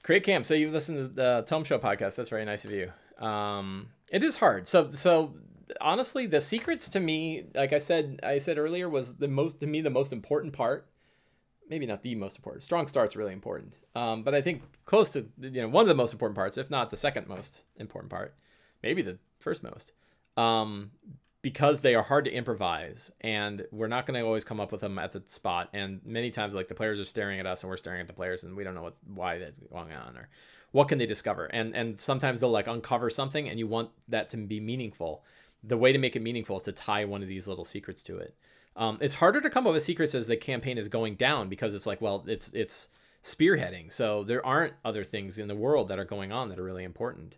Create Camp. So you listen to the Tome Show podcast. That's very nice of you. It is hard. So honestly, the secrets to me, like I said earlier, was the most important part maybe not the most important. Strong start's really important. But I think close to, one of the most important parts, if not the second most important part, maybe the first most, because they are hard to improvise, and we're not going to always come up with them at the spot. And many times, like, the players are staring at us and we're staring at the players, and we don't know why that's going on or what can they discover. And sometimes they'll like uncover something, and you want that to be meaningful. The way to make it meaningful is to tie one of these little secrets to it. It's harder to come up with secrets as the campaign is going down, because it's like, well, it's spearheading. So there aren't other things in the world that are going on that are really important.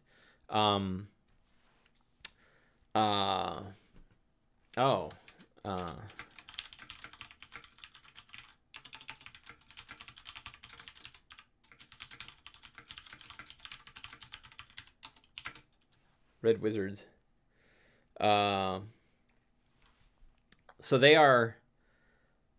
Red Wizards. So they are,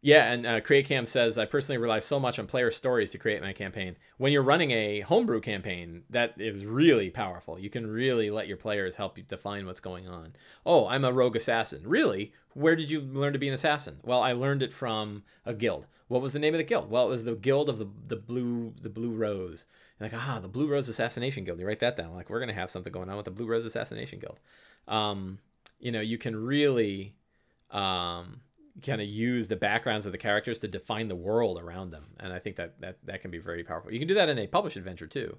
yeah, and CreateCam says, I personally rely so much on player stories to create my campaign. When you're running a homebrew campaign, that is really powerful. You can really let your players help you define what's going on. Oh, I'm a rogue assassin. Really? Where did you learn to be an assassin? Well, I learned it from a guild. What was the name of the guild? Well, it was the Guild of the Blue Rose. And like, the Blue Rose Assassination Guild. You write that down. Like, we're going to have something going on with the Blue Rose Assassination Guild. You can really kind of use the backgrounds of the characters to define the world around them. And I think that can be very powerful. You can do that in a published adventure too.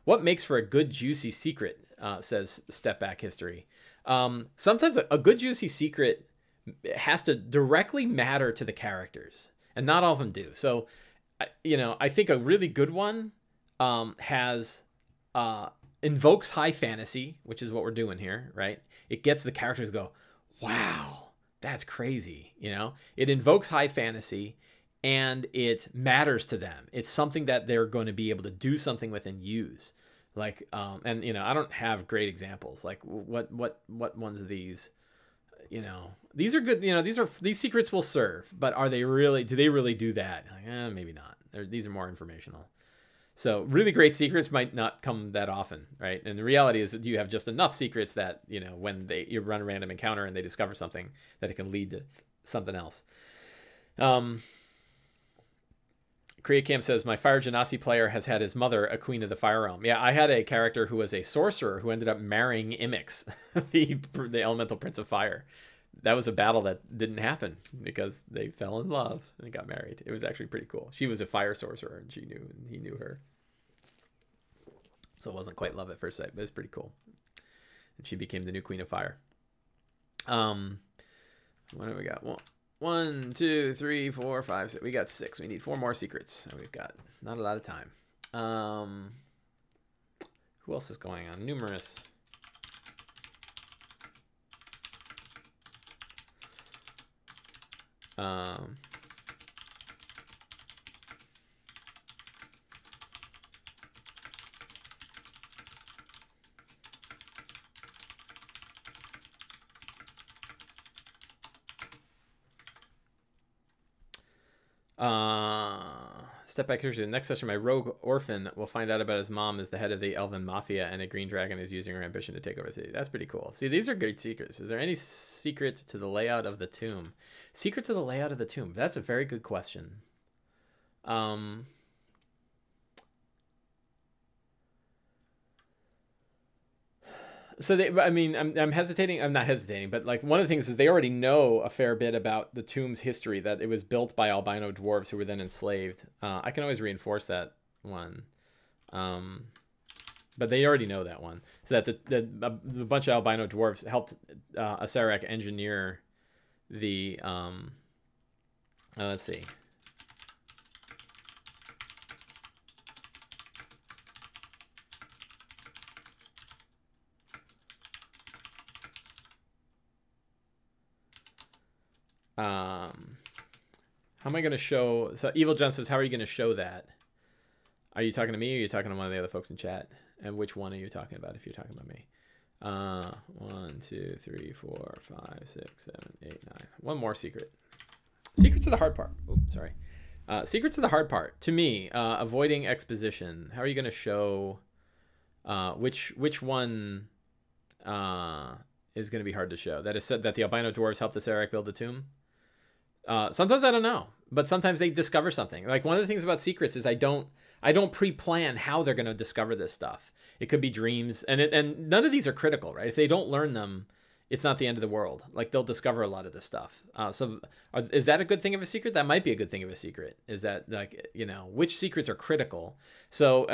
What makes for a good juicy secret, says Step Back History. Sometimes a good juicy secret has to directly matter to the characters, and not all of them do. So, I think a really good one invokes high fantasy, which is what we're doing here, right? It gets the characters to go, wow, that's crazy. It invokes high fantasy, and it matters to them. It's something that they're going to be able to do something with and use. Like, and I don't have great examples. Like, what ones of these? These are good. These secrets will serve, but do they really do that? Like, maybe not. These are more informational. So really great secrets might not come that often, right? And the reality is that you have just enough secrets that, when you run a random encounter and they discover something, that it can lead to something else. CreateCam says, my Fire Genasi player has had his mother a queen of the Fire Realm. Yeah, I had a character who was a sorcerer who ended up marrying Imix, the elemental prince of fire. That was a battle that didn't happen because they fell in love and got married. It was actually pretty cool. She was a fire sorcerer, and he knew her. So it wasn't quite love at first sight, but it's pretty cool. And she became the new queen of fire. What do we got? 1, 2, 3, 4, 5, 6. We got 6. We need 4 more secrets. And we've got not a lot of time. Who else is going on? Numerous. Step back here to the next session. My rogue orphan will find out about his mom is the head of the elven mafia, and a green dragon is using her ambition to take over the city. That's pretty cool. See, these are great secrets. Is there any secrets to the layout of the tomb? Secret to the layout of the tomb. That's a very good question. So I'm hesitating. I'm not hesitating, but like one of the things is they already know a fair bit about the tomb's history, that it was built by albino dwarves who were then enslaved. I can always reinforce that one. But they already know that one. So that the bunch of albino dwarves helped Acererak engineer the let's see. How am I going to show? So Evil John says, how are you going to show that? Are you talking to me, or are you talking to one of the other folks in chat? And which one are you talking about if you're talking about me? 1, 2, 3, 4, 5, 6, 7, 8, 9. One more secret. Secrets are the hard part. Oops, sorry. Secrets are the hard part. To me, avoiding exposition. How are you going to show which one is going to be hard to show? That is said that the albino dwarves helped Acererak build the tomb. Sometimes I don't know, but sometimes they discover something. Like one of the things about secrets is I don't pre-plan how they're going to discover this stuff. It could be dreams, and none of these are critical, right? If they don't learn them, it's not the end of the world. Like they'll discover a lot of this stuff. Is that a good thing of a secret? That might be a good thing of a secret. Is that like, you know, which secrets are critical? So,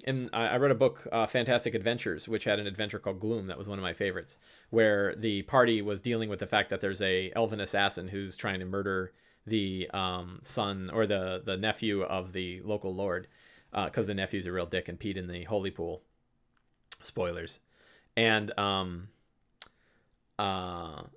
and I read a book, Fantastic Adventures, which had an adventure called Gloom. That was one of my favorites, where the party was dealing with the fact that there's a elven assassin who's trying to murder the son or the nephew of the local lord, because the nephew's a real dick and peed in the holy pool. Spoilers. And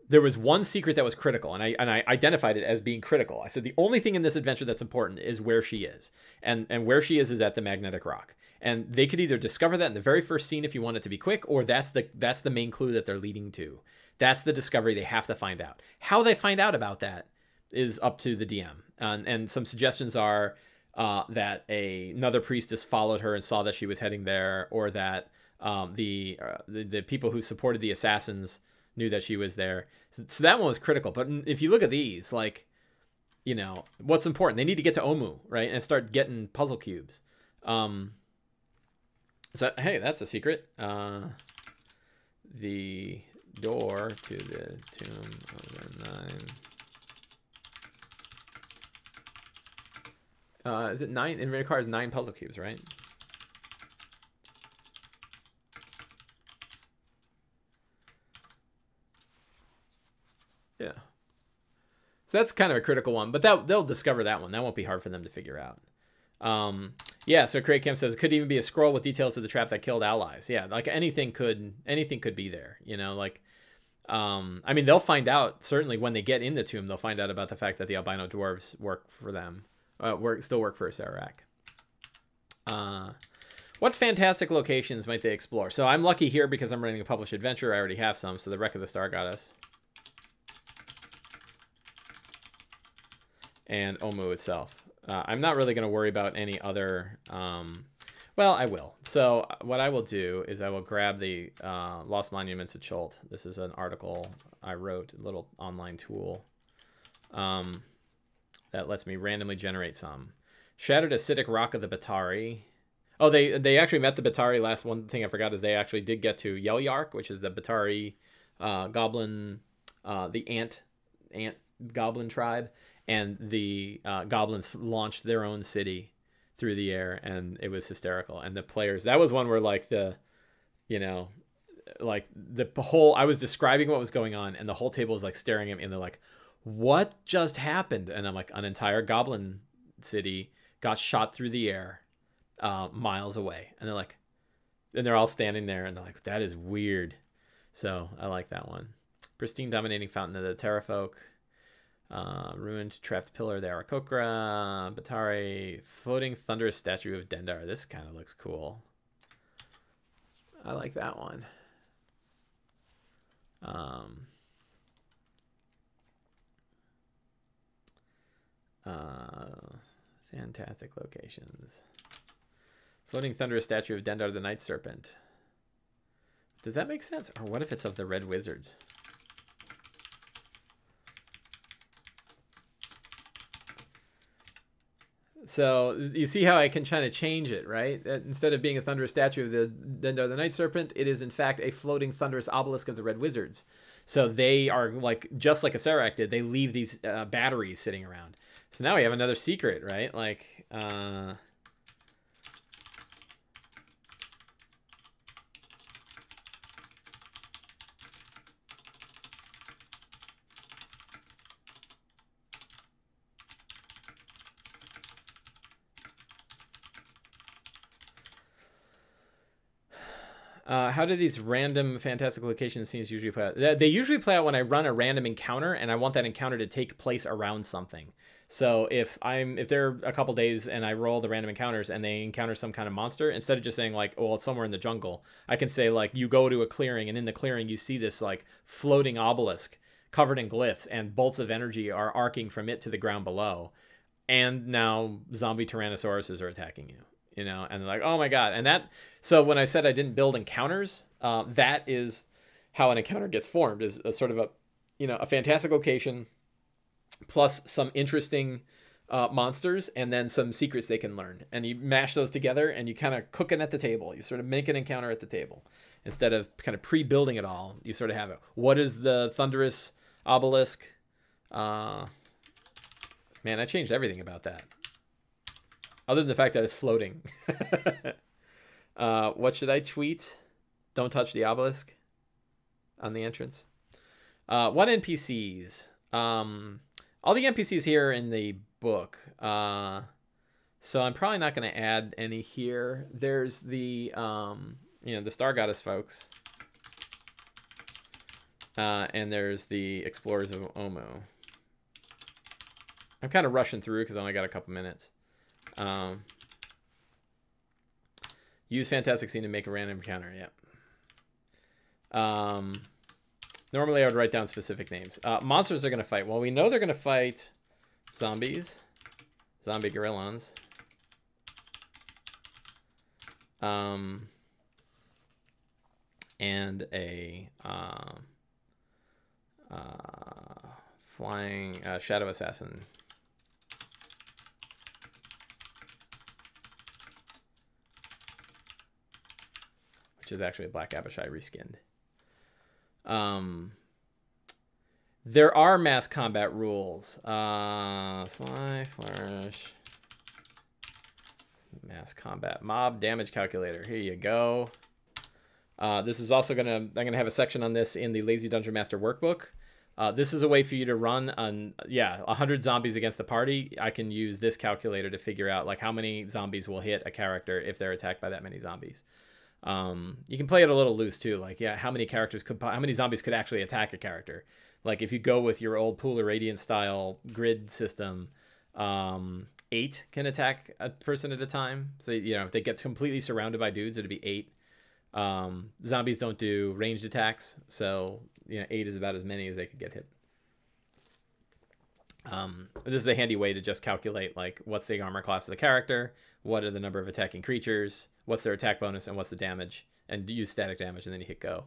there was one secret that was critical, and I identified it as being critical. I said the only thing in this adventure that's important is where she is, and where she is at the magnetic rock. And they could either discover that in the very first scene if you want it to be quick, or that's the main clue that they're leading to. That's the discovery they have to find out. How they find out about that is up to the DM. And some suggestions are that another priestess followed her and saw that she was heading there, or that the people who supported the assassins knew that she was there. So that one was critical. But if you look at these, like, you know, what's important? They need to get to Omu, right? And start getting puzzle cubes. So, hey, that's a secret. The door to the tomb of the nine. Is it 9? It requires 9 puzzle cubes, right? Yeah. So that's kind of a critical one, but they'll discover that one. That won't be hard for them to figure out. Yeah, so Craig Kemp says it could even be a scroll with details of the trap that killed allies. Yeah, like anything could be there, you know, like I mean, they'll find out certainly when they get in the tomb, they'll find out about the fact that the albino dwarves work for them. Still work for Sarac. What fantastic locations might they explore? So I'm lucky here because I'm running a published adventure. I already have some, so the Wreck of the Star Goddess. And Omu itself. I'm not really going to worry about any other... well, I will. So what I will do is I will grab the Lost Monuments of Chult. This is an article I wrote, a little online tool that lets me randomly generate some. Shattered Acidic Rock of the Batari. Oh, they actually met the Batari. Last one thing I forgot is they actually did get to Yelyark, which is the Batari goblin, the ant goblin tribe. And the goblins launched their own city through the air, and it was hysterical. And the players, that was one where like the whole, I was describing what was going on, and the whole table was like staring at me, and they're like, what just happened? And I'm like, an entire goblin city got shot through the air miles away. And they're like, and they're all standing there, and they're like, that is weird. So I like that one. Pristine Dominating Fountain of the Terrafolk. Ruined Trapped Pillar of the Arakokra. Batari. Floating Thunderous Statue of Dendar. This kind of looks cool. I like that one. Fantastic locations. Floating Thunderous Statue of Dendar the Night Serpent. Does that make sense? Or what if it's of the Red Wizards? So you see how I can try to change it, right? Instead of being a thunderous statue of the Dendar the Night Serpent, it is in fact a floating thunderous obelisk of the Red Wizards. So they are like, just like a Sarac did, they leave these batteries sitting around. So now we have another secret, right? Like, how do these random fantastic location scenes usually play out? They usually play out when I run a random encounter, and I want that encounter to take place around something. So if they're a couple days and I roll the random encounters and they encounter some kind of monster, instead of just saying like, oh, well, it's somewhere in the jungle, I can say like, you go to a clearing, and in the clearing you see this like floating obelisk covered in glyphs, and bolts of energy are arcing from it to the ground below. And now zombie Tyrannosauruses are attacking you. You know, and like, oh my god. And that, so when I said I didn't build encounters, that is how an encounter gets formed, is a sort of a, you know, a fantastic location plus some interesting monsters, and then some secrets they can learn. And you mash those together, and you kind of cook it at the table. You sort of make an encounter at the table. Instead of kind of pre-building it all, you sort of have it. What is the Thunderous Obelisk? Man, I changed everything about that. Other than the fact that it's floating. What should I tweet? Don't touch the obelisk on the entrance. What NPCs? All the NPCs here in the book. So I'm probably not going to add any here. There's the, the Star Goddess folks. And there's the Explorers of Omu. I'm kind of rushing through because I only got a couple minutes. Use Fantastic Scene to make a random encounter. Yeah. Normally I would write down specific names. Monsters are going to fight. Well, we know they're going to fight zombies. Zombie gorillons. And a flying shadow assassin. Which is actually a Black Abishai reskinned. There are mass combat rules. Sly, flourish. Mass combat. Mob damage calculator. Here you go. This is also I'm gonna have a section on this in the Lazy Dungeon Master workbook. This is a way for you to run 100 zombies against the party. I can use this calculator to figure out like how many zombies will hit a character if they're attacked by that many zombies. You can play it a little loose too. Like, how many zombies could actually attack a character? Like if you go with your old Pool of Radiance style grid system, 8 can attack a person at a time. So, if they get completely surrounded by dudes, it'd be 8. Zombies don't do ranged attacks. So, 8 is about as many as they could get hit. This is a handy way to just calculate like what's the armor class of the character, what are the number of attacking creatures, what's their attack bonus, and what's the damage, and use static damage, and then you hit go.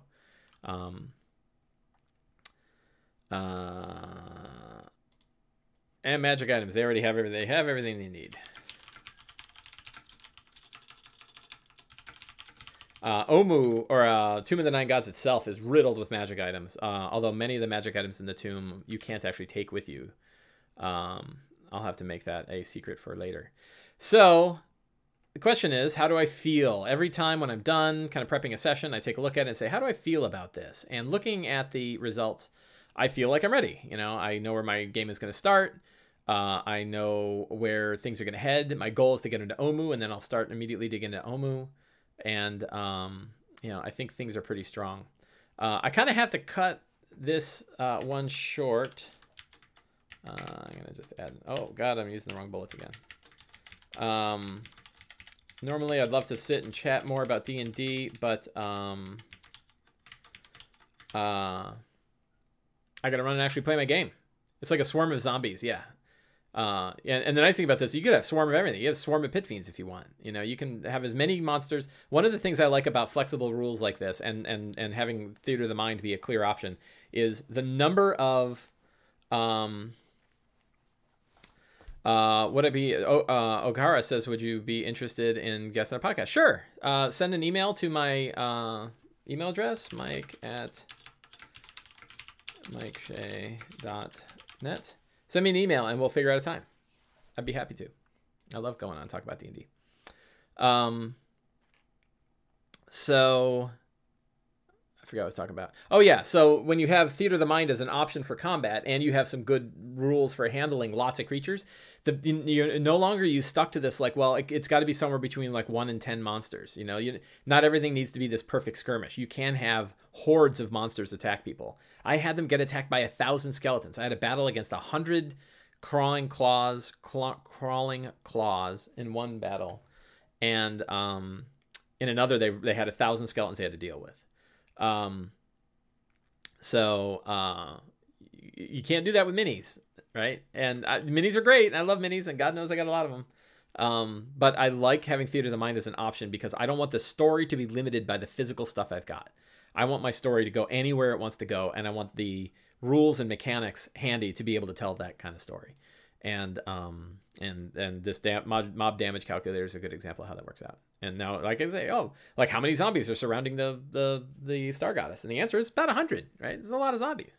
And magic items, they already have everything. They have everything they need. Omu, or Tomb of the Nine Gods itself, is riddled with magic items. Although many of the magic items in the tomb you can't actually take with you. I'll have to make that a secret for later. So the question is, how do I feel? Every time when I'm done kind of prepping a session, I take a look at it and say, how do I feel about this? And looking at the results, I feel like I'm ready. I know where my game is going to start. I know where things are going to head. My goal is to get into Omu, and then I'll start immediately to get into Omu. And, I think things are pretty strong. I kind of have to cut this one short. I'm going to just add... Oh, God, I'm using the wrong bullets again. Normally, I'd love to sit and chat more about D&D, but I got to run and actually play my game. It's like a swarm of zombies, yeah. And the nice thing about this, you could have swarm of everything. You have swarm of pit fiends if you want. You can have as many monsters. One of the things I like about flexible rules like this and having Theater of the Mind be a clear option is the number of would it be Ogara says, would you be interested in guesting on a podcast? Sure. Send an email to my email address, mike@mikeshay.net. Send me an email and we'll figure out a time. I'd be happy to. I love going on and talk about D&D. So I forgot what I was talking about. Oh yeah, so when you have Theater of the Mind as an option for combat and you have some good rules for handling lots of creatures, you're no longer you stuck to this like, well, it's got to be somewhere between like 1 and 10 monsters. Not everything needs to be this perfect skirmish. You can have hordes of monsters attack people. I had them get attacked by 1,000 skeletons. I had a battle against 100 crawling claws in one battle, and in another they had 1,000 skeletons they had to deal with. So you can't do that with minis, right? And minis are great, and I love minis, and God knows I got a lot of them. But I like having Theater of the Mind as an option because I don't want the story to be limited by the physical stuff I've got. I want my story to go anywhere it wants to go, and I want the rules and mechanics handy to be able to tell that kind of story. And this mob damage calculator is a good example of how that works out. And now, like I say, like how many zombies are surrounding the Star Goddess? And the answer is about 100, right? There's a lot of zombies.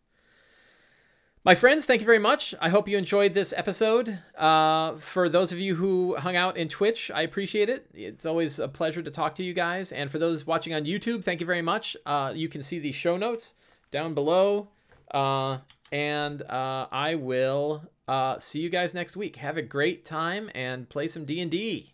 My friends, thank you very much. I hope you enjoyed this episode. For those of you who hung out in Twitch, I appreciate it. It's always a pleasure to talk to you guys. And for those watching on YouTube, thank you very much. You can see the show notes down below. And I will see you guys next week. Have a great time and play some D&D.